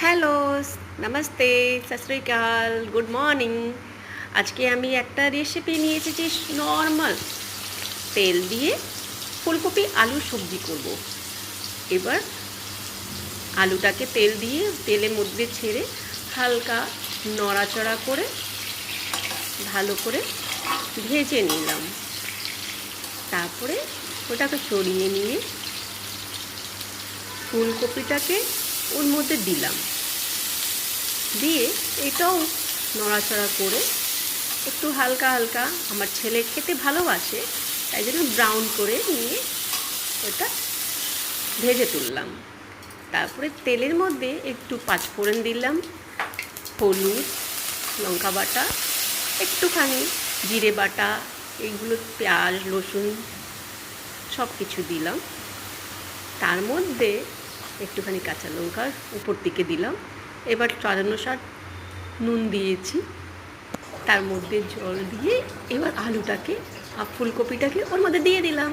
Hello, namaste, সত শ্রী আকাল, good morning. আজকে আমি একটা রেসিপি নিয়ে এসেছি নর্মাল তেল দিয়ে ফুলকপি আলুর সবজি করব। এবার আলুটাকে তেল দিয়ে তেলের মধ্যে ছেড়ে হালকা নড়াচড়া করে ভালো করে ভেজে নিলাম। তারপরে ওটাকে সরিয়ে নিয়ে ফুলকপিটাকে ওর মধ্যে দিলাম, দিয়ে এটাও নড়াচড়া করে একটু হালকা হালকা, আমার ছেলে খেতে ভালোবাসে তাই জন্য ব্রাউন করে নিয়ে ওটা ভেজে তুললাম। তারপরে তেলের মধ্যে একটু পাঁচফোড়ন দিলাম, হলুদ, লঙ্কা বাটা, একটুখানি জিরে বাটা, এইগুলো পেঁয়াজ রসুন সব কিছু দিলাম। তার মধ্যে একটুখানি কাঁচা লঙ্কা উপর দিকে দিলাম। এবার স্বাদ অনুসার নুন দিয়েছি, তার মধ্যে জল দিয়ে এবার আলুটাকে আর ফুলকপিটাকে ওর মধ্যে দিয়ে দিলাম।